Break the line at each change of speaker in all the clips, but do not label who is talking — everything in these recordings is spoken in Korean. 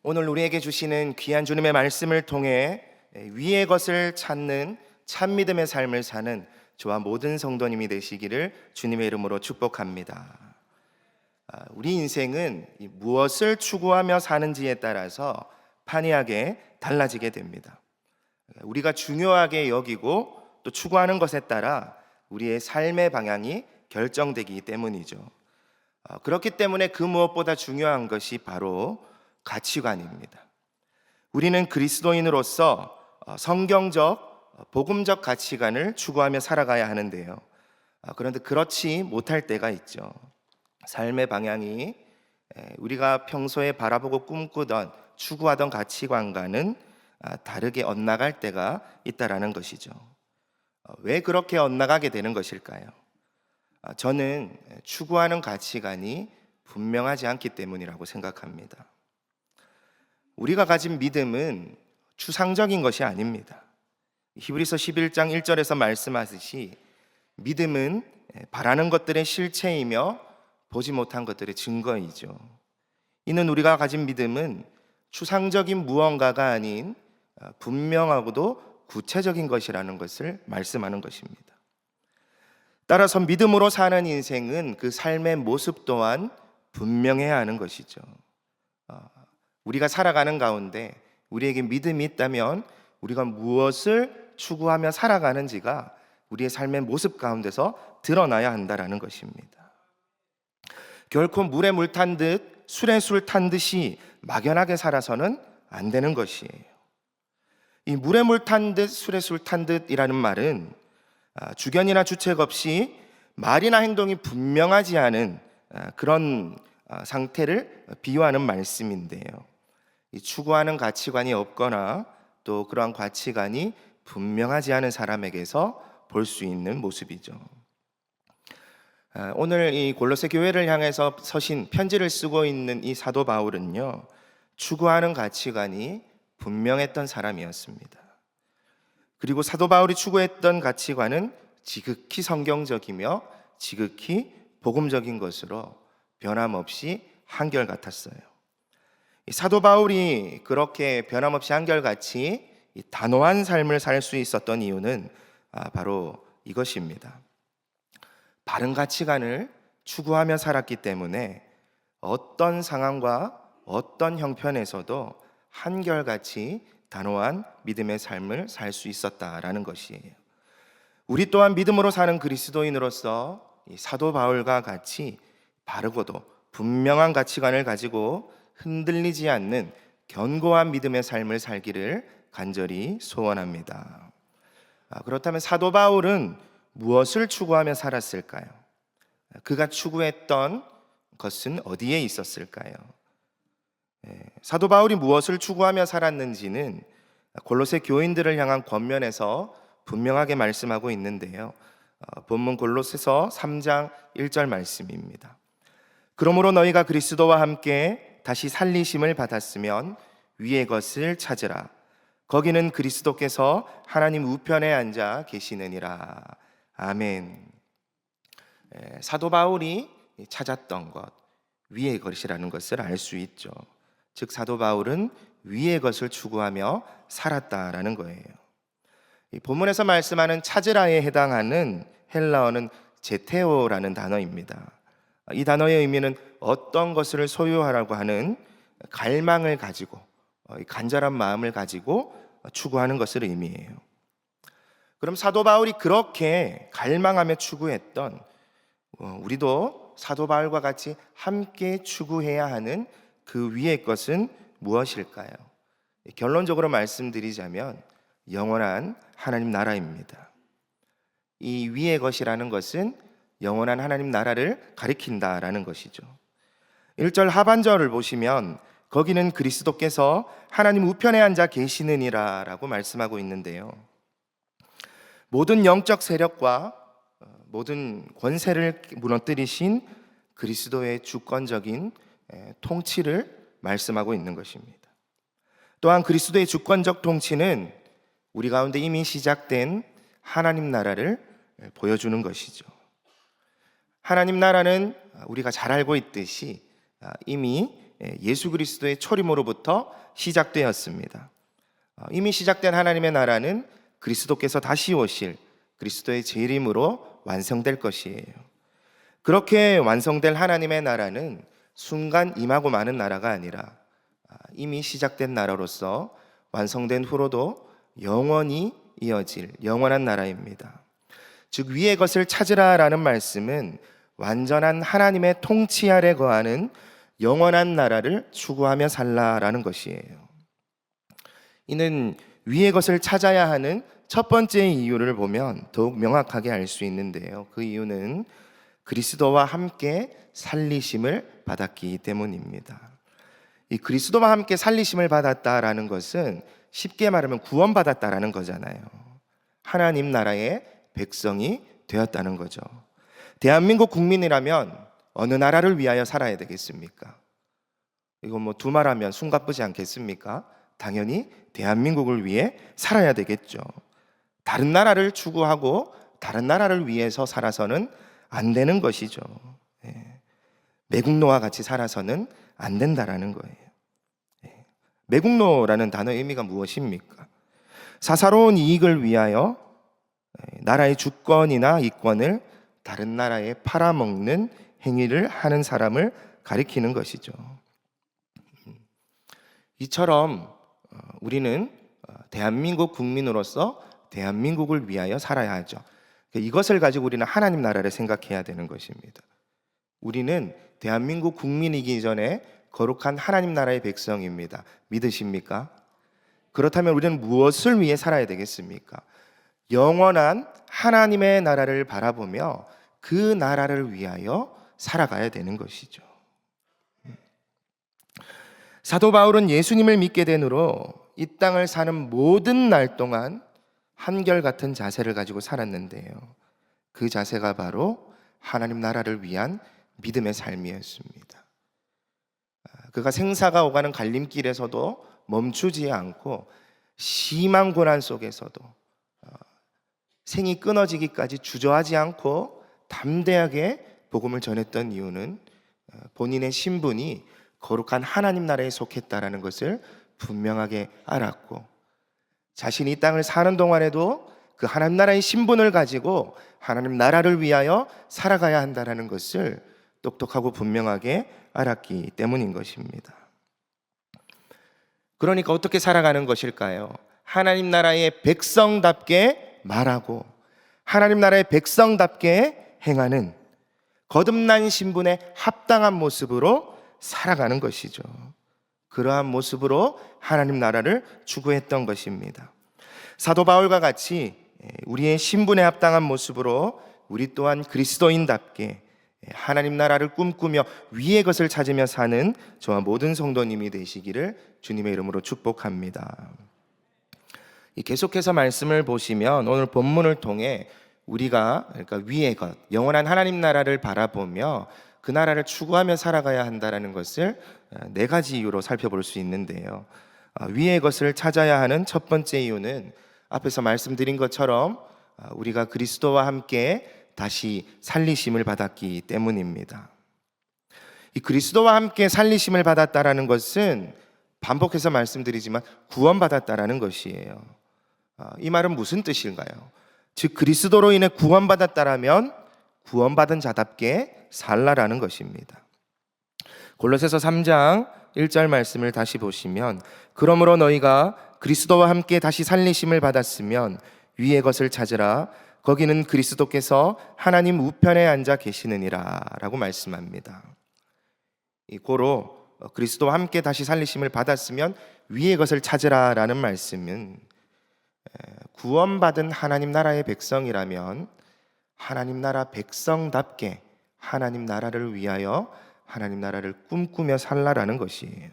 오늘 우리에게 주시는 귀한 주님의 말씀을 통해 위의 것을 찾는 참 믿음의 삶을 사는 저와 모든 성도님이 되시기를 주님의 이름으로 축복합니다. 우리 인생은 무엇을 추구하며 사는지에 따라서 판이하게 달라지게 됩니다. 우리가 중요하게 여기고 또 추구하는 것에 따라 우리의 삶의 방향이 결정되기 때문이죠. 그렇기 때문에 그 무엇보다 중요한 것이 바로 가치관입니다. 우리는 그리스도인으로서 성경적, 복음적 가치관을 추구하며 살아가야 하는데요. 그런데 그렇지 못할 때가 있죠. 삶의 방향이 우리가 평소에 바라보고 꿈꾸던 추구하던 가치관과는 다르게 엇나갈 때가 있다라는 것이죠. 왜 그렇게 엇나가게 되는 것일까요? 저는 추구하는 가치관이 분명하지 않기 때문이라고 생각합니다. 우리가 가진 믿음은 추상적인 것이 아닙니다. 히브리서 11장 1절에서 말씀하듯이 믿음은 바라는 것들의 실체이며 보지 못한 것들의 증거이죠. 이는 우리가 가진 믿음은 추상적인 무언가가 아닌 분명하고도 구체적인 것이라는 것을 말씀하는 것입니다. 따라서 믿음으로 사는 인생은 그 삶의 모습 또한 분명해야 하는 것이죠. 우리가 살아가는 가운데 우리에게 믿음이 있다면 우리가 무엇을 추구하며 살아가는지가 우리의 삶의 모습 가운데서 드러나야 한다는 것입니다. 결코 물에 물 탄 듯 술에 술 탄 듯이 막연하게 살아서는 안 되는 것이에요. 이 물에 물 탄 듯 술에 술 탄 듯이라는 말은 주견이나 주책 없이 말이나 행동이 분명하지 않은 그런 상태를 비유하는 말씀인데요. 이 추구하는 가치관이 없거나 또 그러한 가치관이 분명하지 않은 사람에게서 볼 수 있는 모습이죠. 오늘 이 골로새 교회를 향해서 서신 편지를 쓰고 있는 이 사도 바울은요, 추구하는 가치관이 분명했던 사람이었습니다. 그리고 사도 바울이 추구했던 가치관은 지극히 성경적이며 지극히 복음적인 것으로 변함없이 한결같았어요. 사도 바울이 그렇게 변함없이 한결같이 단호한 삶을 살 수 있었던 이유는 바로 이것입니다. 바른 가치관을 추구하며 살았기 때문에 어떤 상황과 어떤 형편에서도 한결같이 단호한 믿음의 삶을 살 수 있었다라는 것이에요. 우리 또한 믿음으로 사는 그리스도인으로서 사도 바울과 같이 바르고도 분명한 가치관을 가지고 흔들리지 않는 견고한 믿음의 삶을 살기를 간절히 소원합니다. 그렇다면 사도 바울은 무엇을 추구하며 살았을까요? 그가 추구했던 것은 어디에 있었을까요? 사도 바울이 무엇을 추구하며 살았는지는 골로새 교인들을 향한 권면에서 분명하게 말씀하고 있는데요. 본문 골로새서 3장 1절 말씀입니다. 그러므로 너희가 그리스도와 함께 다시 살리심을 받았으면 위의 것을 찾으라. 거기는 그리스도께서 하나님 우편에 앉아 계시느니라. 아멘. 사도 바울이 찾았던 것, 위의 것이라는 것을 알 수 있죠. 즉 사도 바울은 위의 것을 추구하며 살았다라는 거예요. 이 본문에서 말씀하는 찾으라에 해당하는 헬라어는 제테오라는 단어입니다. 이 단어의 의미는 어떤 것을 소유하라고 하는 갈망을 가지고 간절한 마음을 가지고 추구하는 것을 의미해요. 그럼 사도 바울이 그렇게 갈망하며 추구했던 우리도 사도 바울과 같이 함께 추구해야 하는 그 위의 것은 무엇일까요? 결론적으로 말씀드리자면 영원한 하나님 나라입니다. 이 위의 것이라는 것은 영원한 하나님 나라를 가리킨다라는 것이죠. 1절 하반절을 보시면 거기는 그리스도께서 하나님 우편에 앉아 계시느니라 라고 말씀하고 있는데요. 모든 영적 세력과 모든 권세를 무너뜨리신 그리스도의 주권적인 통치를 말씀하고 있는 것입니다. 또한 그리스도의 주권적 통치는 우리 가운데 이미 시작된 하나님 나라를 보여주는 것이죠. 하나님 나라는 우리가 잘 알고 있듯이 이미 예수 그리스도의 초림으로부터 시작되었습니다. 이미 시작된 하나님의 나라는 그리스도께서 다시 오실 그리스도의 재림으로 완성될 것이에요. 그렇게 완성될 하나님의 나라는 순간 임하고 마는 나라가 아니라 이미 시작된 나라로서 완성된 후로도 영원히 이어질 영원한 나라입니다. 즉 위의 것을 찾으라라는 말씀은 완전한 하나님의 통치 아래 거하는 영원한 나라를 추구하며 살라라는 것이에요. 이는 위의 것을 찾아야 하는 첫 번째 이유를 보면 더욱 명확하게 알 수 있는데요. 그 이유는 그리스도와 함께 살리심을 받았기 때문입니다. 이 그리스도와 함께 살리심을 받았다라는 것은 쉽게 말하면 구원받았다라는 거잖아요. 하나님 나라의 백성이 되었다는 거죠. 대한민국 국민이라면 어느 나라를 위하여 살아야 되겠습니까? 이거 뭐 두말하면 숨가쁘지 않겠습니까? 당연히 대한민국을 위해 살아야 되겠죠. 다른 나라를 추구하고 다른 나라를 위해서 살아서는 안 되는 것이죠. 매국노와 같이 살아서는 안 된다라는 거예요. 매국노라는 단어의 의미가 무엇입니까? 사사로운 이익을 위하여 나라의 주권이나 이권을 다른 나라에 팔아먹는 행위를 하는 사람을 가리키는 것이죠. 이처럼 우리는 대한민국 국민으로서 대한민국을 위하여 살아야 하죠. 이것을 가지고 우리는 하나님 나라를 생각해야 되는 것입니다. 우리는 대한민국 국민이기 전에 거룩한 하나님 나라의 백성입니다. 믿으십니까? 그렇다면 우리는 무엇을 위해 살아야 되겠습니까? 영원한 하나님의 나라를 바라보며 그 나라를 위하여 살아가야 되는 것이죠. 사도 바울은 예수님을 믿게 된 후로 이 땅을 사는 모든 날 동안 한결같은 자세를 가지고 살았는데요. 그 자세가 바로 하나님 나라를 위한 믿음의 삶이었습니다. 그가 생사가 오가는 갈림길에서도 멈추지 않고 심한 고난 속에서도 생이 끊어지기까지 주저하지 않고 담대하게 복음을 전했던 이유는 본인의 신분이 거룩한 하나님 나라에 속했다라는 것을 분명하게 알았고, 자신이 이 땅을 사는 동안에도 그 하나님 나라의 신분을 가지고 하나님 나라를 위하여 살아가야 한다는 것을 똑똑하고 분명하게 알았기 때문인 것입니다. 그러니까 어떻게 살아가는 것일까요? 하나님 나라의 백성답게 말하고 하나님 나라의 백성답게 행하는 거듭난 신분에 합당한 모습으로 살아가는 것이죠. 그러한 모습으로 하나님 나라를 추구했던 것입니다. 사도 바울과 같이 우리의 신분에 합당한 모습으로 우리 또한 그리스도인답게 하나님 나라를 꿈꾸며 위의 것을 찾으며 사는 저와 모든 성도님이 되시기를 주님의 이름으로 축복합니다. 계속해서 말씀을 보시면 오늘 본문을 통해 우리가 그러니까 위의 것, 영원한 하나님 나라를 바라보며 그 나라를 추구하며 살아가야 한다는 것을 네 가지 이유로 살펴볼 수 있는데요. 위의 것을 찾아야 하는 첫 번째 이유는 앞에서 말씀드린 것처럼 우리가 그리스도와 함께 다시 살리심을 받았기 때문입니다. 이 그리스도와 함께 살리심을 받았다라는 것은 반복해서 말씀드리지만 구원받았다라는 것이에요. 이 말은 무슨 뜻일까요? 즉 그리스도로 인해 구원받았다라면 구원받은 자답게 살라라는 것입니다. 골로새서 3장 1절 말씀을 다시 보시면, 그러므로 너희가 그리스도와 함께 다시 살리심을 받았으면 위의 것을 찾으라. 거기는 그리스도께서 하나님 우편에 앉아 계시느니라 라고 말씀합니다. 고로 그리스도와 함께 다시 살리심을 받았으면 위의 것을 찾으라 라는 말씀은 구원받은 하나님 나라의 백성이라면 하나님 나라 백성답게 하나님 나라를 위하여 하나님 나라를 꿈꾸며 살라라는 것이에요.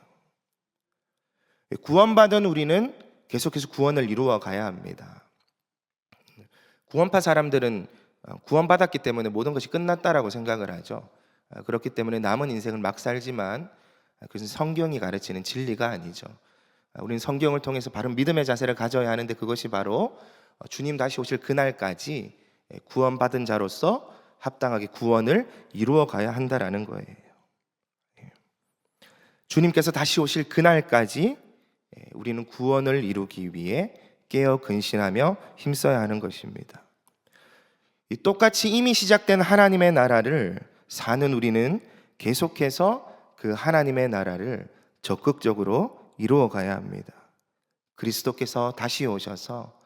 구원받은 우리는 계속해서 구원을 이루어 가야 합니다. 구원파 사람들은 구원받았기 때문에 모든 것이 끝났다라고 생각을 하죠. 그렇기 때문에 남은 인생을 막 살지만 그것은 성경이 가르치는 진리가 아니죠. 우리는 성경을 통해서 바른 믿음의 자세를 가져야 하는데, 그것이 바로 주님 다시 오실 그날까지 구원받은 자로서 합당하게 구원을 이루어 가야 한다라는 거예요. 주님께서 다시 오실 그날까지 우리는 구원을 이루기 위해 깨어 근신하며 힘써야 하는 것입니다. 똑같이 이미 시작된 하나님의 나라를 사는 우리는 계속해서 그 하나님의 나라를 적극적으로 이루어 가야 합니다. 그리스도께서 다시 오셔서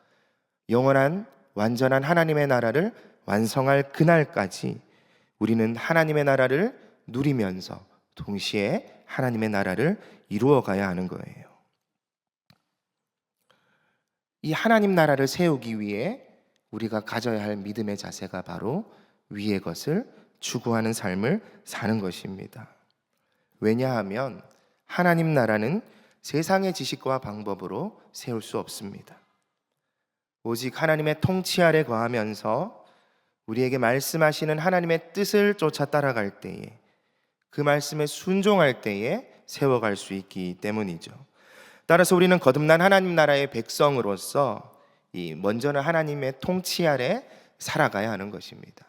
영원한 완전한 하나님의 나라를 완성할 그날까지 우리는 하나님의 나라를 누리면서 동시에 하나님의 나라를 이루어 가야 하는 거예요. 이 하나님 나라를 세우기 위해 우리가 가져야 할 믿음의 자세가 바로 위의 것을 추구하는 삶을 사는 것입니다. 왜냐하면 하나님 나라는 세상의 지식과 방법으로 세울 수 없습니다. 오직 하나님의 통치 아래 거하면서 우리에게 말씀하시는 하나님의 뜻을 쫓아 따라갈 때에, 그 말씀에 순종할 때에 세워갈 수 있기 때문이죠. 따라서 우리는 거듭난 하나님 나라의 백성으로서 먼저는 하나님의 통치 아래 살아가야 하는 것입니다.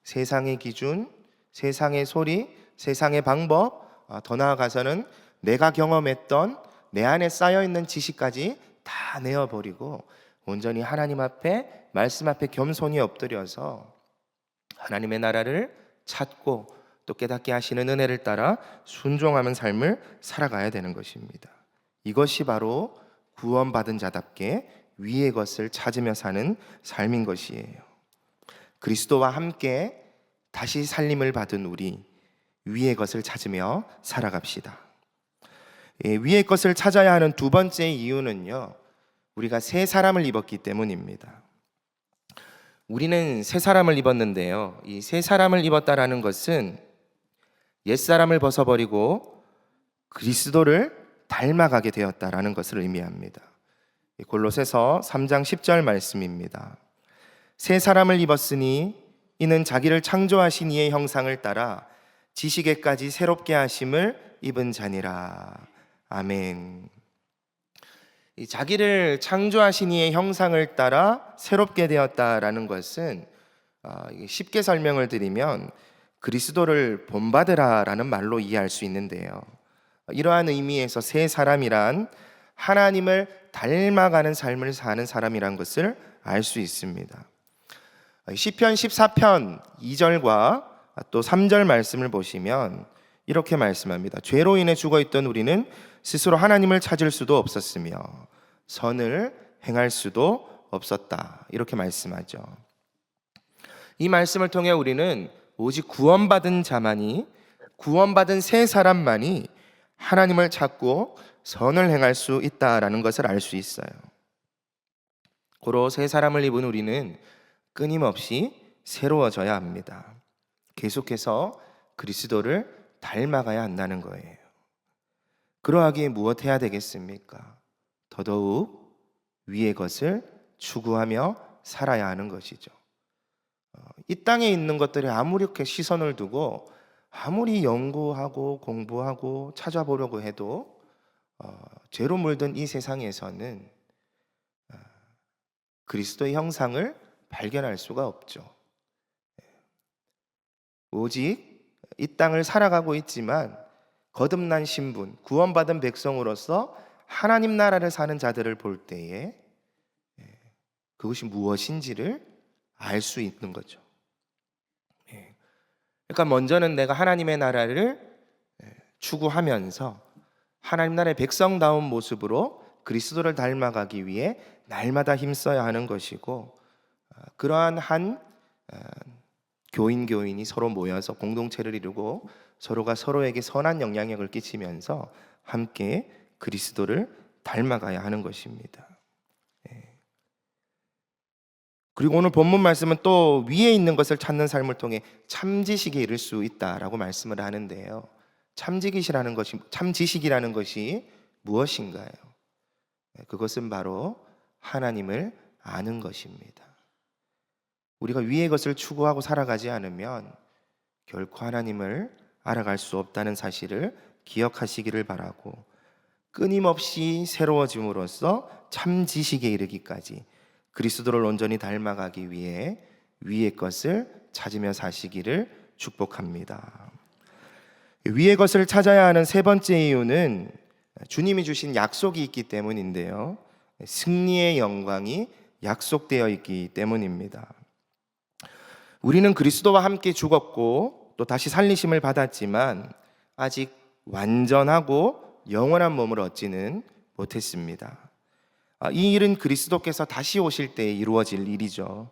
세상의 기준, 세상의 소리, 세상의 방법, 더 나아가서는 내가 경험했던 내 안에 쌓여있는 지식까지 다 내어버리고 온전히 하나님 앞에, 말씀 앞에 겸손히 엎드려서 하나님의 나라를 찾고 또 깨닫게 하시는 은혜를 따라 순종하는 삶을 살아가야 되는 것입니다. 이것이 바로 구원받은 자답게 위의 것을 찾으며 사는 삶인 것이에요. 그리스도와 함께 다시 살림을 받은 우리, 위의 것을 찾으며 살아갑시다. 위의 것을 찾아야 하는 두 번째 이유는요, 우리가 새 사람을 입었기 때문입니다. 우리는 새 사람을 입었는데요, 이 새 사람을 입었다라는 것은 옛사람을 벗어버리고 그리스도를 닮아가게 되었다라는 것을 의미합니다. 골로새서 3장 10절 말씀입니다. 새 사람을 입었으니 이는 자기를 창조하신 이의 형상을 따라 지식에까지 새롭게 하심을 입은 자니라. 아멘. 이 자기를 창조하신 이의 형상을 따라 새롭게 되었다라는 것은 쉽게 설명을 드리면 그리스도를 본받으라라는 말로 이해할 수 있는데요, 이러한 의미에서 새 사람이란 하나님을 닮아가는 삶을 사는 사람이란 것을 알 수 있습니다. 시편 14편 2절과 또 3절 말씀을 보시면 이렇게 말씀합니다. 죄로 인해 죽어있던 우리는 스스로 하나님을 찾을 수도 없었으며 선을 행할 수도 없었다, 이렇게 말씀하죠. 이 말씀을 통해 우리는 오직 구원받은 자만이, 구원받은 새 사람만이 하나님을 찾고 선을 행할 수 있다라는 것을 알 수 있어요. 고로 새 사람을 입은 우리는 끊임없이 새로워져야 합니다. 계속해서 그리스도를 닮아가야 한다는 거예요. 그러하기에 무엇 해야 되겠습니까? 더더욱 위의 것을 추구하며 살아야 하는 것이죠. 이 땅에 있는 것들이 아무리 이렇게 시선을 두고 아무리 연구하고 공부하고 찾아보려고 해도 죄로 물든 이 세상에서는 그리스도의 형상을 발견할 수가 없죠. 오직 이 땅을 살아가고 있지만 거듭난 신분, 구원받은 백성으로서 하나님 나라를 사는 자들을 볼 때에 그것이 무엇인지를 알 수 있는 거죠. 그러니까 먼저는 내가 하나님의 나라를 추구하면서 하나님 나라의 백성다운 모습으로 그리스도를 닮아가기 위해 날마다 힘써야 하는 것이고, 그러한 한 교인이 서로 모여서 공동체를 이루고 서로가 서로에게 선한 영향력을 끼치면서 함께 그리스도를 닮아가야 하는 것입니다. 그리고 오늘 본문 말씀은 또 위에 있는 것을 찾는 삶을 통해 참지식에 이를 수 있다라고 말씀을 하는데요, 참지식이라는 것이 무엇인가요? 그것은 바로 하나님을 아는 것입니다. 우리가 위의 것을 추구하고 살아가지 않으면 결코 하나님을 알아갈 수 없다는 사실을 기억하시기를 바라고, 끊임없이 새로워짐으로써 참지식에 이르기까지 그리스도를 온전히 닮아가기 위해 위의 것을 찾으며 사시기를 축복합니다. 위의 것을 찾아야 하는 세 번째 이유는 주님이 주신 약속이 있기 때문인데요. 승리의 영광이 약속되어 있기 때문입니다. 우리는 그리스도와 함께 죽었고 또 다시 살리심을 받았지만 아직 완전하고 영원한 몸을 얻지는 못했습니다. 이 일은 그리스도께서 다시 오실 때 이루어질 일이죠.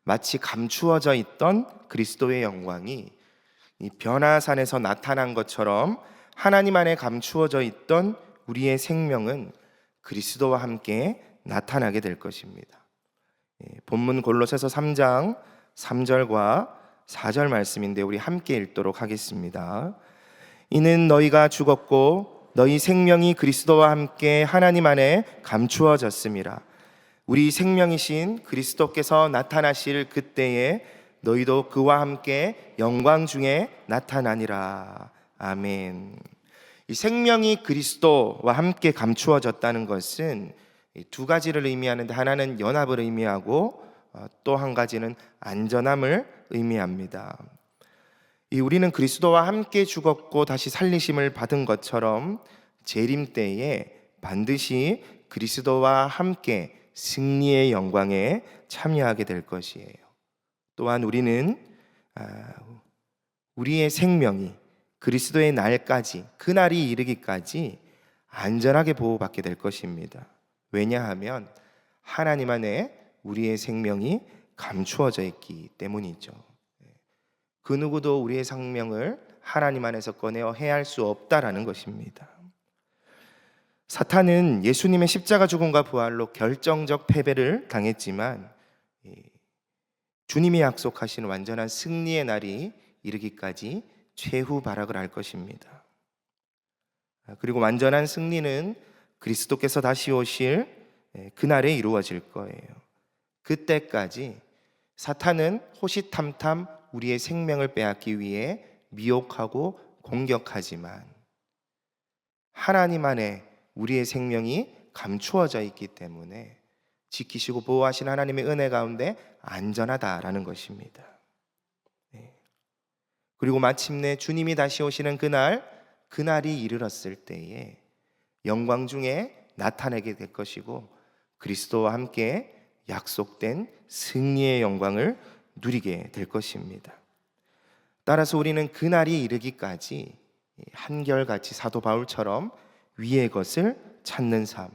마치 감추어져 있던 그리스도의 영광이 이 변화산에서 나타난 것처럼 하나님 안에 감추어져 있던 우리의 생명은 그리스도와 함께 나타나게 될 것입니다. 본문 골로새서 3장 3절과 4절 말씀인데 우리 함께 읽도록 하겠습니다. 이는 너희가 죽었고 너희 생명이 그리스도와 함께 하나님 안에 감추어졌음이라. 우리 생명이신 그리스도께서 나타나실 그때에 너희도 그와 함께 영광 중에 나타나니라. 아멘. 이 생명이 그리스도와 함께 감추어졌다는 것은 두 가지를 의미하는데, 하나는 연합을 의미하고 또 한 가지는 안전함을 의미합니다. 우리는 그리스도와 함께 죽었고 다시 살리심을 받은 것처럼 재림 때에 반드시 그리스도와 함께 승리의 영광에 참여하게 될 것이에요. 또한 우리는 우리의 생명이 그리스도의 날까지, 그 날이 이르기까지 안전하게 보호받게 될 것입니다. 왜냐하면 하나님 안에 우리의 생명이 감추어져 있기 때문이죠. 그 누구도 우리의 생명을 하나님 안에서 꺼내어 해할 수 없다라는 것입니다. 사탄은 예수님의 십자가 죽음과 부활로 결정적 패배를 당했지만 주님이 약속하신 완전한 승리의 날이 이르기까지 최후 발악을 할 것입니다. 그리고 완전한 승리는 그리스도께서 다시 오실 그날에 이루어질 거예요. 그때까지 사탄은 호시탐탐 우리의 생명을 빼앗기 위해 미혹하고 공격하지만 하나님 안에 우리의 생명이 감추어져 있기 때문에 지키시고 보호하신 하나님의 은혜 가운데 안전하다라는 것입니다. 그리고 마침내 주님이 다시 오시는 그날이 이르렀을 때에 영광 중에 나타내게 될 것이고 그리스도와 함께 약속된 승리의 영광을 누리게 될 것입니다. 따라서 우리는 그날이 이르기까지 한결같이 사도 바울처럼 위의 것을 찾는 삶,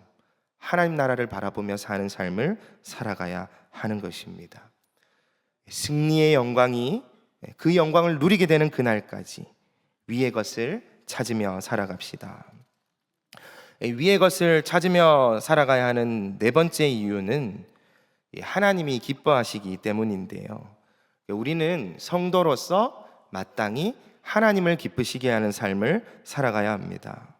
하나님 나라를 바라보며 사는 삶을 살아가야 하는 것입니다. 승리의 영광이 그 영광을 누리게 되는 그날까지 위의 것을 찾으며 살아갑시다. 위의 것을 찾으며 살아가야 하는 네 번째 이유는 하나님이 기뻐하시기 때문인데요. 우리는 성도로서 마땅히 하나님을 기쁘시게 하는 삶을 살아가야 합니다.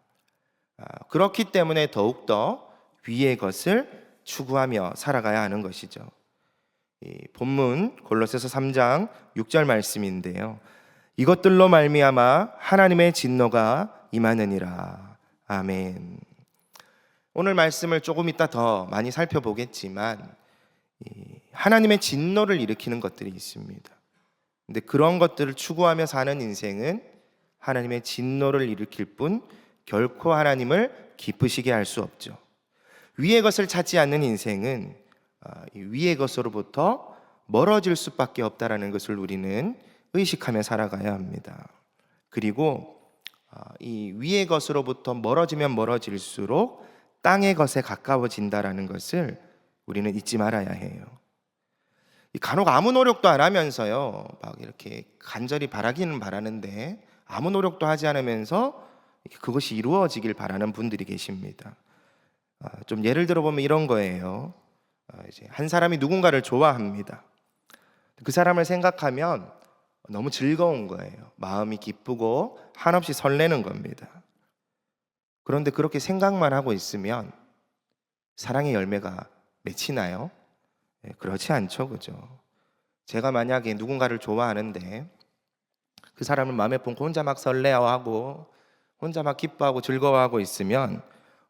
그렇기 때문에 더욱더 위의 것을 추구하며 살아가야 하는 것이죠. 본문 골로새서 3장 6절 말씀인데요. 이것들로 말미암아 하나님의 진노가 임하느니라. 아멘. 오늘 말씀을 조금 이따 더 많이 살펴보겠지만 하나님의 진노를 일으키는 것들이 있습니다. 근데 그런 것들을 추구하며 사는 인생은 하나님의 진노를 일으킬 뿐 결코 하나님을 기쁘시게 할 수 없죠. 위의 것을 찾지 않는 인생은 위의 것으로부터 멀어질 수밖에 없다라는 것을 우리는 의식하며 살아가야 합니다. 그리고 이 위의 것으로부터 멀어지면 멀어질수록 땅의 것에 가까워진다라는 것을 우리는 잊지 말아야 해요. 간혹 아무 노력도 안 하면서요, 막 이렇게 간절히 바라기는 바라는데 아무 노력도 하지 않으면서 그것이 이루어지길 바라는 분들이 계십니다. 좀 예를 들어보면 이런 거예요. 이제 한 사람이 누군가를 좋아합니다. 그 사람을 생각하면 너무 즐거운 거예요. 마음이 기쁘고 한없이 설레는 겁니다. 그런데 그렇게 생각만 하고 있으면 사랑의 열매가 맺히나요? 그렇지 않죠, 그죠? 제가 만약에 누군가를 좋아하는데 그 사람을 마음에 품고 혼자 막 설레어하고 혼자 막 기뻐하고 즐거워하고 있으면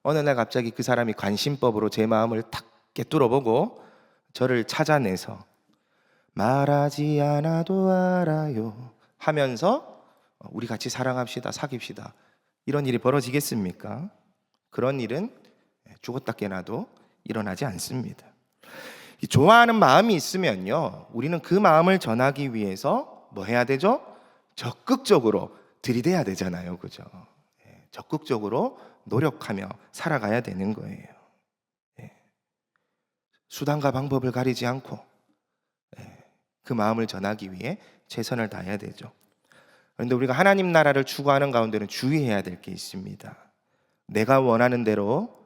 어느 날 갑자기 그 사람이 관심법으로 제 마음을 탁 꿰뚫어보고 저를 찾아내서 말하지 않아도 알아요 하면서 우리 같이 사랑합시다, 사귀시다, 이런 일이 벌어지겠습니까? 그런 일은 죽었다 깨나도 일어나지 않습니다. 이 좋아하는 마음이 있으면요, 우리는 그 마음을 전하기 위해서 뭐 해야 되죠? 적극적으로 들이대야 되잖아요, 그죠? 적극적으로 노력하며 살아가야 되는 거예요. 수단과 방법을 가리지 않고 그 마음을 전하기 위해 최선을 다해야 되죠. 그런데 우리가 하나님 나라를 추구하는 가운데는 주의해야 될 게 있습니다. 내가 원하는 대로,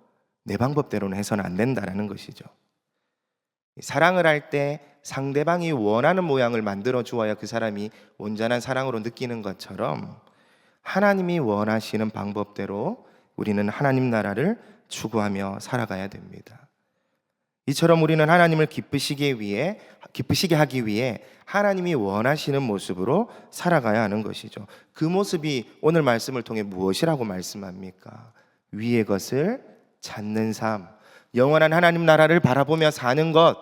내 방법대로는 해서는 안 된다는 것이죠. 사랑을 할 때 상대방이 원하는 모양을 만들어 주어야 그 사람이 온전한 사랑으로 느끼는 것처럼, 하나님이 원하시는 방법대로 우리는 하나님 나라를 추구하며 살아가야 됩니다. 이처럼 우리는 하나님을 기쁘시게 하기 위해 하나님이 원하시는 모습으로 살아가야 하는 것이죠. 그 모습이 오늘 말씀을 통해 무엇이라고 말씀합니까? 위의 것을 찾는 삶, 영원한 하나님 나라를 바라보며 사는 것,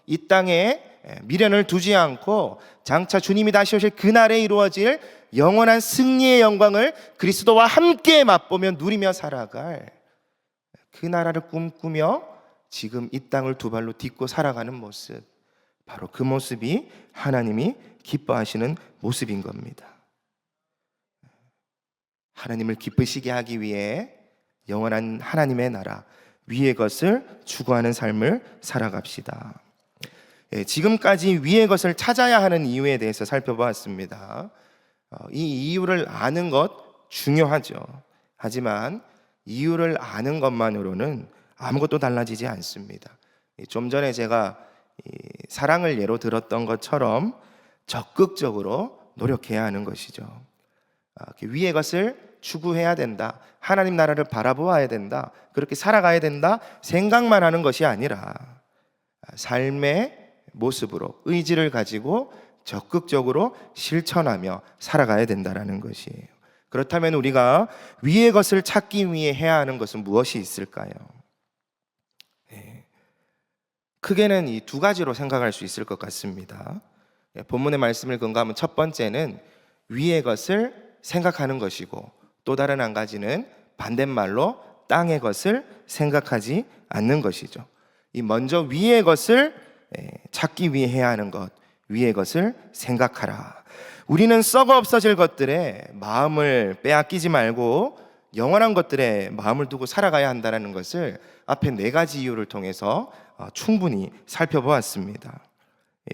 이 땅에 미련을 두지 않고 장차 주님이 다시 오실 그날에 이루어질 영원한 승리의 영광을 그리스도와 함께 맛보며 누리며 살아갈 그 나라를 꿈꾸며 지금 이 땅을 두 발로 딛고 살아가는 모습, 바로 그 모습이 하나님이 기뻐하시는 모습인 겁니다. 하나님을 기쁘시게 하기 위해 영원한 하나님의 나라, 위의 것을 추구하는 삶을 살아갑시다. 지금까지 위의 것을 찾아야 하는 이유에 대해서 살펴보았습니다. 이 이유를 아는 것 중요하죠. 하지만 이유를 아는 것만으로는 아무것도 달라지지 않습니다. 좀 전에 제가 사랑을 예로 들었던 것처럼 적극적으로 노력해야 하는 것이죠. 위의 것을 추구해야 된다, 하나님 나라를 바라보아야 된다, 그렇게 살아가야 된다 생각만 하는 것이 아니라 삶의 모습으로 의지를 가지고 적극적으로 실천하며 살아가야 된다는 것이에요. 그렇다면 우리가 위의 것을 찾기 위해 해야 하는 것은 무엇이 있을까요? 크게는 이 두 가지로 생각할 수 있을 것 같습니다. 본문의 말씀을 근거하면 첫 번째는 위의 것을 생각하는 것이고, 또 다른 한 가지는 반대말로 땅의 것을 생각하지 않는 것이죠. 이 먼저 위의 것을 찾기 위해 해야 하는 것, 위의 것을 생각하라. 우리는 썩어 없어질 것들에 마음을 빼앗기지 말고 영원한 것들에 마음을 두고 살아가야 한다는 것을 앞에 네 가지 이유를 통해서 충분히 살펴보았습니다.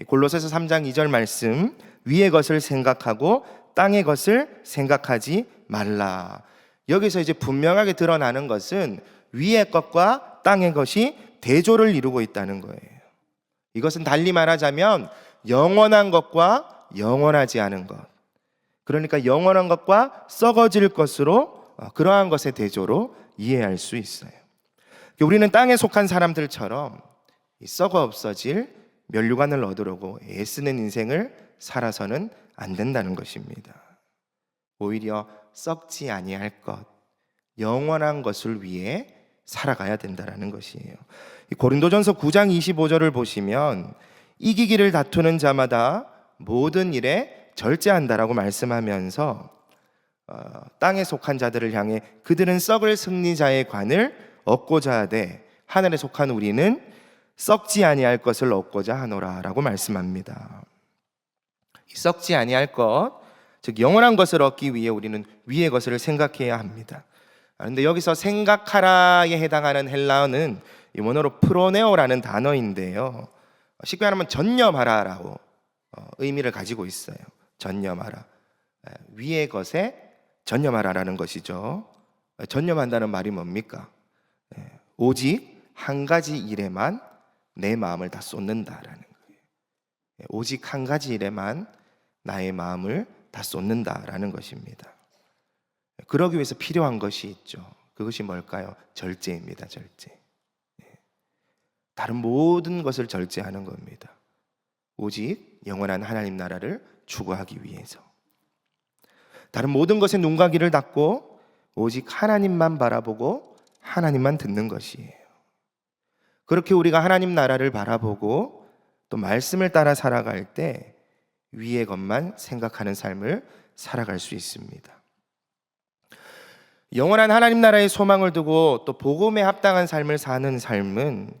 골로새서 3장 2절 말씀, 위의 것을 생각하고 땅의 것을 생각하지 말라. 여기서 이제 분명하게 드러나는 것은 위의 것과 땅의 것이 대조를 이루고 있다는 거예요. 이것은 달리 말하자면 영원한 것과 영원하지 않은 것, 그러니까 영원한 것과 썩어질 것으로, 그러한 것의 대조로 이해할 수 있어요. 우리는 땅에 속한 사람들처럼 썩어 없어질 면류관을 얻으려고 애쓰는 인생을 살아서는 안 된다는 것입니다. 오히려 썩지 아니할 것, 영원한 것을 위해 살아가야 된다는 것이에요. 고린도전서 9장 25절을 보시면 이기기를 다투는 자마다 모든 일에 절제한다라고 말씀하면서 땅에 속한 자들을 향해 그들은 썩을 승리자의 관을 얻고자 하되 하늘에 속한 우리는 썩지 아니할 것을 얻고자 하노라라고 말씀합니다. 썩지 아니할 것, 즉 영원한 것을 얻기 위해 우리는 위의 것을 생각해야 합니다. 그런데 여기서 생각하라에 해당하는 헬라어는 원어로 프로네오라는 단어인데요, 쉽게 말하면 전념하라라고 의미를 가지고 있어요. 전념하라, 위의 것에 전념하라라는 것이죠. 전념한다는 말이 뭡니까? 오직 한 가지 일에만 내 마음을 다 쏟는다라는 거예요. 오직 한 가지 일에만 나의 마음을 다 쏟는다라는 것입니다. 그러기 위해서 필요한 것이 있죠. 그것이 뭘까요? 절제입니다. 절제. 다른 모든 것을 절제하는 겁니다. 오직 영원한 하나님 나라를 추구하기 위해서. 다른 모든 것에 눈과 귀를 닫고 오직 하나님만 바라보고 하나님만 듣는 것이에요. 그렇게 우리가 하나님 나라를 바라보고 또 말씀을 따라 살아갈 때 위의 것만 생각하는 삶을 살아갈 수 있습니다. 영원한 하나님 나라의 소망을 두고 또 복음에 합당한 삶을 사는 삶은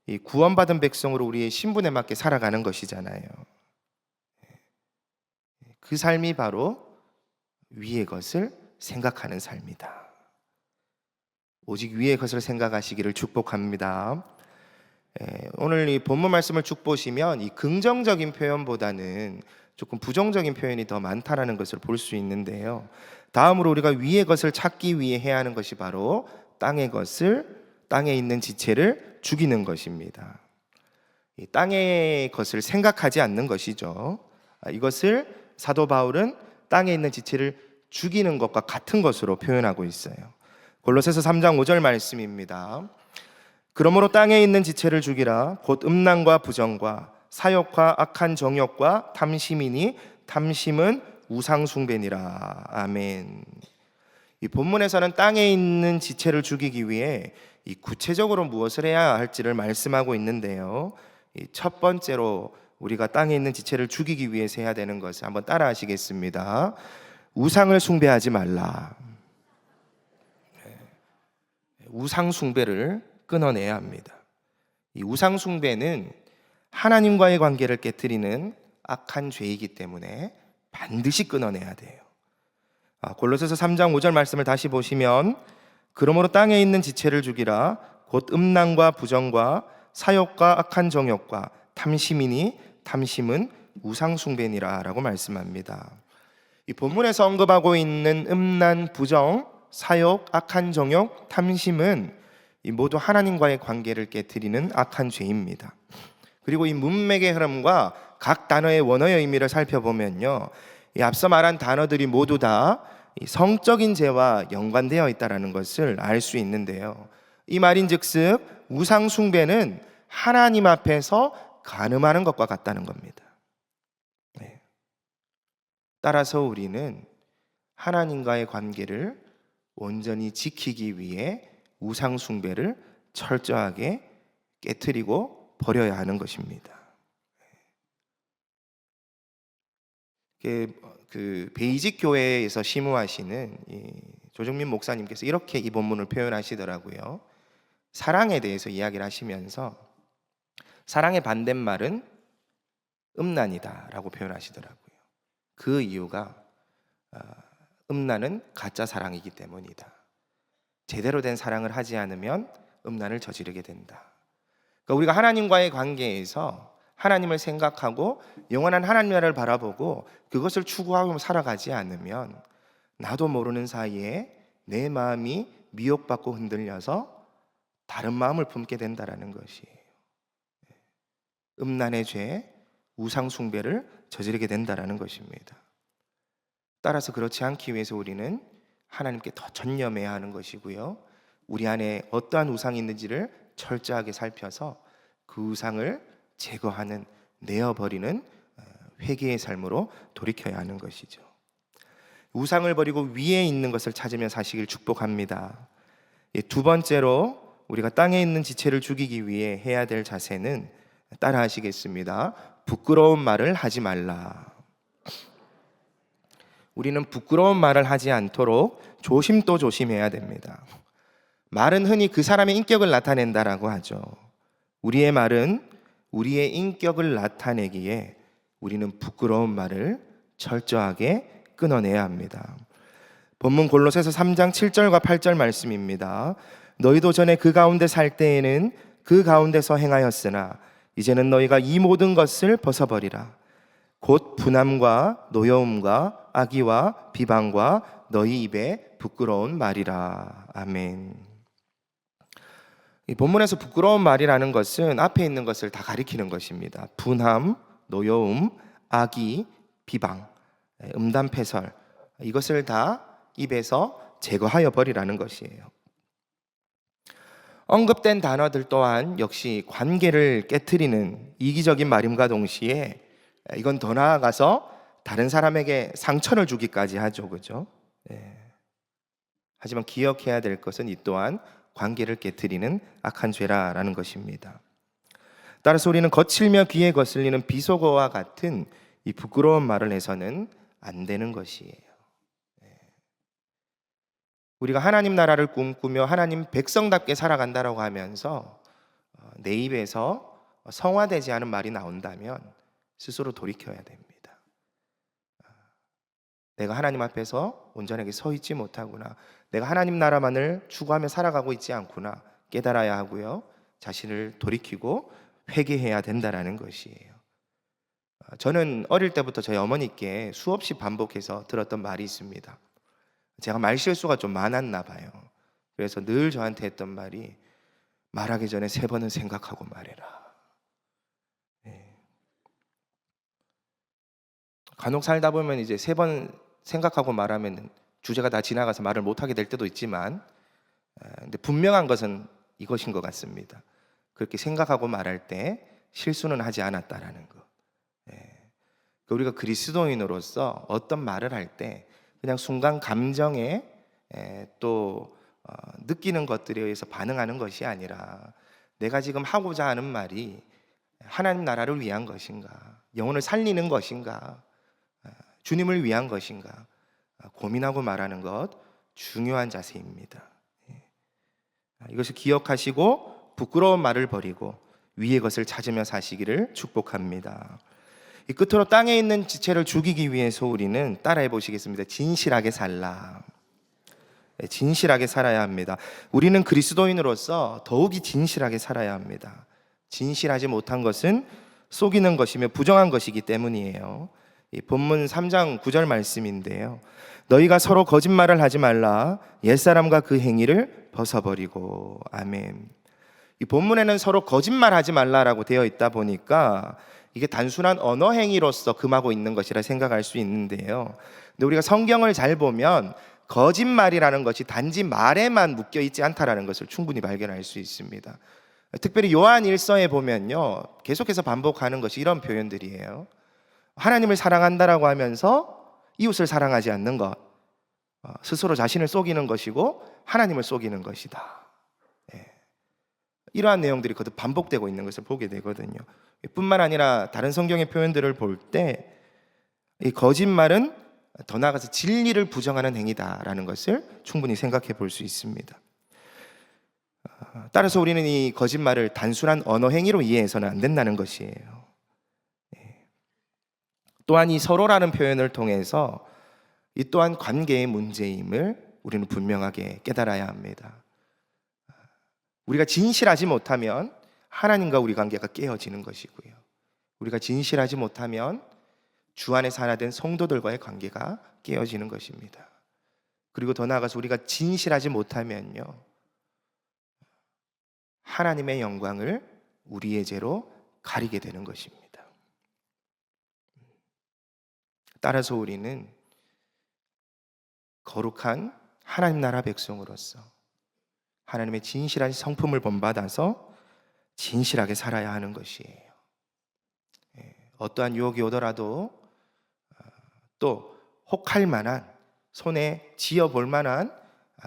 이 구원받은 백성으로 우리의 신분에 맞게 살아가는 것이잖아요. 그 삶이 바로 위의 것을 생각하는 삶이다. 오직 위의 것을 생각하시기를 축복합니다. 오늘 이 본문 말씀을 쭉 보시면 이 긍정적인 표현보다는 조금 부정적인 표현이 더 많다라는 것을 볼 수 있는데요. 다음으로 우리가 위의 것을 찾기 위해 해야 하는 것이 바로 땅에 있는 지체를 죽이는 것입니다. 이 땅의 것을 생각하지 않는 것이죠. 이것을 사도 바울은 땅에 있는 지체를 죽이는 것과 같은 것으로 표현하고 있어요. 골로새서 3장 5절 말씀입니다. 그러므로 땅에 있는 지체를 죽이라. 곧 음란과 부정과 사욕과 악한 정욕과 탐심이니 탐심은 우상 숭배니라. 아멘. 이 본문에서는 땅에 있는 지체를 죽이기 위해 이 구체적으로 무엇을 해야 할지를 말씀하고 있는데요. 이 첫 번째로 우리가 땅에 있는 지체를 죽이기 위해서 해야 되는 것을 한번 따라 하시겠습니다. 우상을 숭배하지 말라. 우상 숭배를 끊어내야 합니다. 이 우상 숭배는 하나님과의 관계를 깨트리는 악한 죄이기 때문에 반드시 끊어내야 돼요. 골로새서 3장 5절 말씀을 다시 보시면 그러므로 땅에 있는 지체를 죽이라. 곧 음란과 부정과 사욕과 악한 정욕과 탐심이니 탐심은 우상 숭배니라 라고 말씀합니다. 이 본문에서 언급하고 있는 음란, 부정, 사욕, 악한 정욕, 탐심은 이 모두 하나님과의 관계를 깨트리는 악한 죄입니다. 그리고 이 문맥의 흐름과 각 단어의 원어의 의미를 살펴보면요, 이 앞서 말한 단어들이 모두 다 이 성적인 죄와 연관되어 있다는 것을 알 수 있는데요. 이 말인즉슨 우상 숭배는 하나님 앞에서 간음하는 것과 같다는 겁니다. 따라서 우리는 하나님과의 관계를 온전히 지키기 위해 우상 숭배를 철저하게 깨트리고 버려야 하는 것입니다. 그 베이직 교회에서 심우하시는 조정민 목사님께서 이렇게 이 본문을 표현하시더라고요. 사랑에 대해서 이야기를 하시면서 사랑의 반대말은 음란이다라고 표현하시더라고요. 그 이유가 음란은 가짜 사랑이기 때문이다. 제대로 된 사랑을 하지 않으면 음란을 저지르게 된다. 그러니까 우리가 하나님과의 관계에서 하나님을 생각하고 영원한 하나님 나라를 바라보고 그것을 추구하고 살아가지 않으면 나도 모르는 사이에 내 마음이 미혹받고 흔들려서 다른 마음을 품게 된다라는 것이에요. 음란의 죄, 우상 숭배를 저지르게 된다라는 것입니다. 따라서 그렇지 않기 위해서 우리는 하나님께 더 전념해야 하는 것이고요. 우리 안에 어떠한 우상이 있는지를 철저하게 살펴서 그 우상을 제거하는, 내어버리는 회개의 삶으로 돌이켜야 하는 것이죠. 우상을 버리고 위에 있는 것을 찾으며 사시길 축복합니다. 두 번째로 우리가 땅에 있는 지체를 죽이기 위해 해야 될 자세는 따라 하시겠습니다. 부끄러운 말을 하지 말라. 우리는 부끄러운 말을 하지 않도록 조심 또 조심해야 됩니다. 말은 흔히 그 사람의 인격을 나타낸다라고 하죠. 우리의 말은 우리의 인격을 나타내기에 우리는 부끄러운 말을 철저하게 끊어내야 합니다. 본문 골로새서 3장 7절과 8절 말씀입니다. 너희도 전에 그 가운데 살 때에는 그 가운데서 행하였으나 이제는 너희가 이 모든 것을 벗어버리라. 곧 분함과 노여움과 악의와 비방과 너희 입에 부끄러운 말이라. 아멘. 이 본문에서 부끄러운 말이라는 것은 앞에 있는 것을 다 가리키는 것입니다. 분함, 노여움, 악의, 비방, 음담패설, 이것을 다 입에서 제거하여 버리라는 것이에요. 언급된 단어들 또한 역시 관계를 깨트리는 이기적인 말임과 동시에 이건 더 나아가서 다른 사람에게 상처를 주기까지 하죠, 그죠? 하지만 기억해야 될 것은 이 또한 관계를 깨트리는 악한 죄라라는 것입니다. 따라서 우리는 거칠며 귀에 거슬리는 비속어와 같은 이 부끄러운 말을 해서는 안 되는 것이에요. 우리가 하나님 나라를 꿈꾸며 하나님 백성답게 살아간다라고 하면서 내 입에서 성화되지 않은 말이 나온다면 스스로 돌이켜야 됩니다. 내가 하나님 앞에서 온전하게 서 있지 못하구나, 내가 하나님 나라만을 추구하며 살아가고 있지 않구나 깨달아야 하고요, 자신을 돌이키고 회개해야 된다라는 것이에요. 저는 어릴 때부터 저희 어머니께 수없이 반복해서 들었던 말이 있습니다. 제가 말 실수가 좀 많았나 봐요. 그래서 늘 저한테 했던 말이, 말하기 전에 3번은 생각하고 말해라. 간혹 살다 보면 이제 3번 생각하고 말하면 주제가 다 지나가서 말을 못하게 될 때도 있지만, 근데 분명한 것은 이것인 것 같습니다. 그렇게 생각하고 말할 때 실수는 하지 않았다라는 것. 우리가 그리스도인으로서 어떤 말을 할 때 그냥 순간 감정에 또 느끼는 것들에 의해서 반응하는 것이 아니라, 내가 지금 하고자 하는 말이 하나님 나라를 위한 것인가, 영혼을 살리는 것인가, 주님을 위한 것인가 고민하고 말하는 것, 중요한 자세입니다. 이것을 기억하시고 부끄러운 말을 버리고 위의 것을 찾으며 사시기를 축복합니다. 이 끝으로 땅에 있는 지체를 죽이기 위해서 우리는 따라해 보시겠습니다. 진실하게 살라. 진실하게 살아야 합니다. 우리는 그리스도인으로서 더욱이 진실하게 살아야 합니다. 진실하지 못한 것은 속이는 것이며 부정한 것이기 때문이에요. 이 본문 3장 9절 말씀인데요, 너희가 서로 거짓말을 하지 말라. 옛사람과 그 행위를 벗어버리고. 아멘. 이 본문에는 서로 거짓말하지 말라라고 되어 있다 보니까 이게 단순한 언어 행위로서 금하고 있는 것이라 생각할 수 있는데요, 근데 우리가 성경을 잘 보면 거짓말이라는 것이 단지 말에만 묶여 있지 않다라는 것을 충분히 발견할 수 있습니다. 특별히 요한 1서에 보면요, 계속해서 반복하는 것이 이런 표현들이에요. 하나님을 사랑한다라고 하면서 이웃을 사랑하지 않는 것, 스스로 자신을 속이는 것이고 하나님을 속이는 것이다. 이러한 내용들이 거듭 반복되고 있는 것을 보게 되거든요. 뿐만 아니라 다른 성경의 표현들을 볼 때 이 거짓말은 더 나아가서 진리를 부정하는 행위다라는 것을 충분히 생각해 볼 수 있습니다. 따라서 우리는 이 거짓말을 단순한 언어 행위로 이해해서는 안 된다는 것이에요. 또한 이 서로라는 표현을 통해서 이 또한 관계의 문제임을 우리는 분명하게 깨달아야 합니다. 우리가 진실하지 못하면 하나님과 우리 관계가 깨어지는 것이고요, 우리가 진실하지 못하면 주 안에서 하나 된 성도들과의 관계가 깨어지는 것입니다. 그리고 더 나아가서 우리가 진실하지 못하면요, 하나님의 영광을 우리의 죄로 가리게 되는 것입니다. 따라서 우리는 거룩한 하나님 나라 백성으로서 하나님의 진실한 성품을 본받아서 진실하게 살아야 하는 것이에요. 어떠한 유혹이 오더라도 또 혹할 만한, 손에 쥐어볼 만한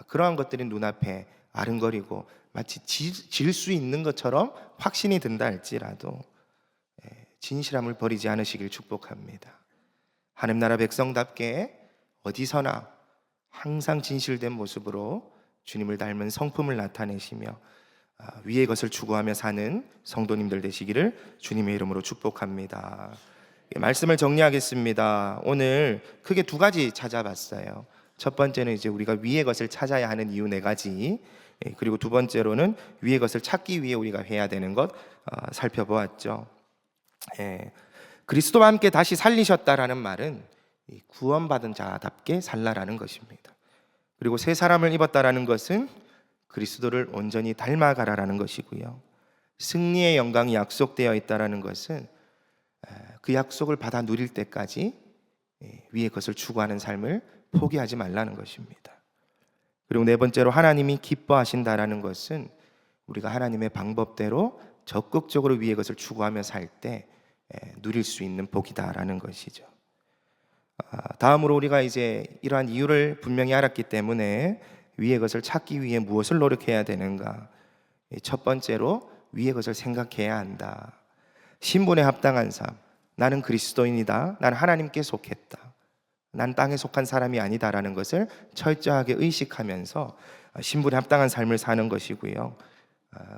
그러한 것들이 눈앞에 아른거리고 마치 질 수 있는 것처럼 확신이 든다 할지라도 진실함을 버리지 않으시길 축복합니다. 하나님 나라 백성답게 어디서나 항상 진실된 모습으로 주님을 닮은 성품을 나타내시며 위의 것을 추구하며 사는 성도님들 되시기를 주님의 이름으로 축복합니다. 말씀을 정리하겠습니다. 오늘 크게 2가지 찾아봤어요. 첫 번째는 이제 우리가 위의 것을 찾아야 하는 이유 4가지, 그리고 2번째로는 위의 것을 찾기 위해 우리가 해야 되는 것 살펴보았죠. 그리스도와 함께 다시 살리셨다라는 말은 구원받은 자답게 살라라는 것입니다. 그리고 새 사람을 입었다라는 것은 그리스도를 온전히 닮아가라라는 것이고요, 승리의 영광이 약속되어 있다라는 것은 그 약속을 받아 누릴 때까지 위의 것을 추구하는 삶을 포기하지 말라는 것입니다. 그리고 4번째로 하나님이 기뻐하신다라는 것은 우리가 하나님의 방법대로 적극적으로 위의 것을 추구하며 살 때 누릴 수 있는 복이다라는 것이죠. 다음으로 우리가 이제 이러한 이유를 분명히 알았기 때문에 위의 것을 찾기 위해 무엇을 노력해야 되는가? 첫 번째로 위의 것을 생각해야 한다. 신분에 합당한 삶, 나는 그리스도인이다, 나는 하나님께 속했다, 난 땅에 속한 사람이 아니다라는 것을 철저하게 의식하면서 신분에 합당한 삶을 사는 것이고요.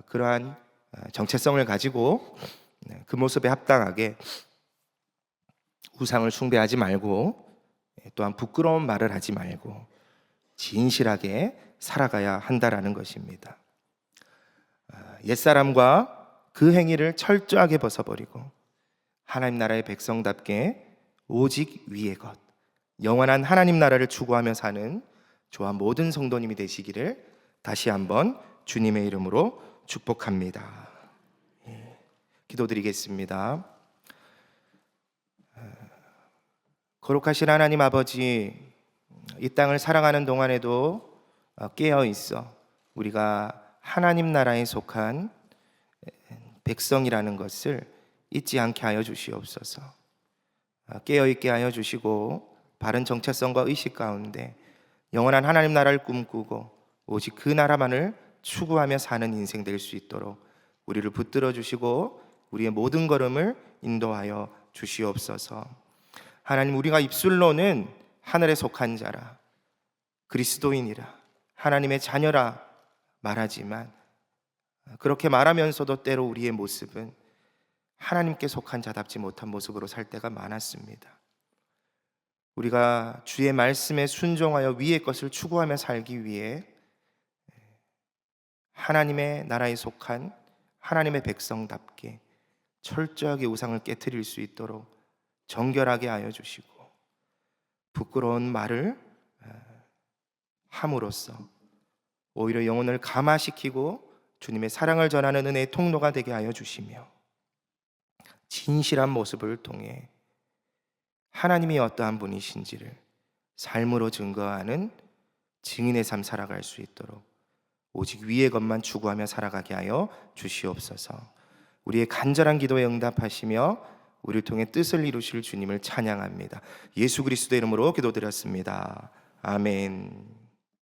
그러한 정체성을 가지고 그 모습에 합당하게 우상을 숭배하지 말고, 또한 부끄러운 말을 하지 말고 진실하게 살아가야 한다라는 것입니다. 옛사람과 그 행위를 철저하게 벗어버리고 하나님 나라의 백성답게 오직 위의 것, 영원한 하나님 나라를 추구하며 사는 저와 모든 성도님이 되시기를 다시 한번 주님의 이름으로 축복합니다. 기도드리겠습니다. 거룩하신 하나님 아버지, 이 땅을 살아가는 동안에도 깨어 있어 우리가 하나님 나라에 속한 백성이라는 것을 잊지 않게 하여 주시옵소서. 깨어 있게 하여 주시고 바른 정체성과 의식 가운데 영원한 하나님 나라를 꿈꾸고 오직 그 나라만을 추구하며 사는 인생 될 수 있도록 우리를 붙들어 주시고 우리의 모든 걸음을 인도하여 주시옵소서. 하나님, 우리가 입술로는 하늘에 속한 자라, 그리스도인이라, 하나님의 자녀라 말하지만 그렇게 말하면서도 때로 우리의 모습은 하나님께 속한 자답지 못한 모습으로 살 때가 많았습니다. 우리가 주의 말씀에 순종하여 위의 것을 추구하며 살기 위해 하나님의 나라에 속한 하나님의 백성답게 철저하게 우상을 깨트릴 수 있도록 정결하게 하여 주시고 부끄러운 말을 함으로써 오히려 영혼을 감화시키고 주님의 사랑을 전하는 은혜의 통로가 되게 하여 주시며 진실한 모습을 통해 하나님이 어떠한 분이신지를 삶으로 증거하는 증인의 삶 살아갈 수 있도록 오직 위의 것만 추구하며 살아가게 하여 주시옵소서. 우리의 간절한 기도에 응답하시며 우리를 통해 뜻을 이루실 주님을 찬양합니다. 예수 그리스도의 이름으로 기도드렸습니다. 아멘.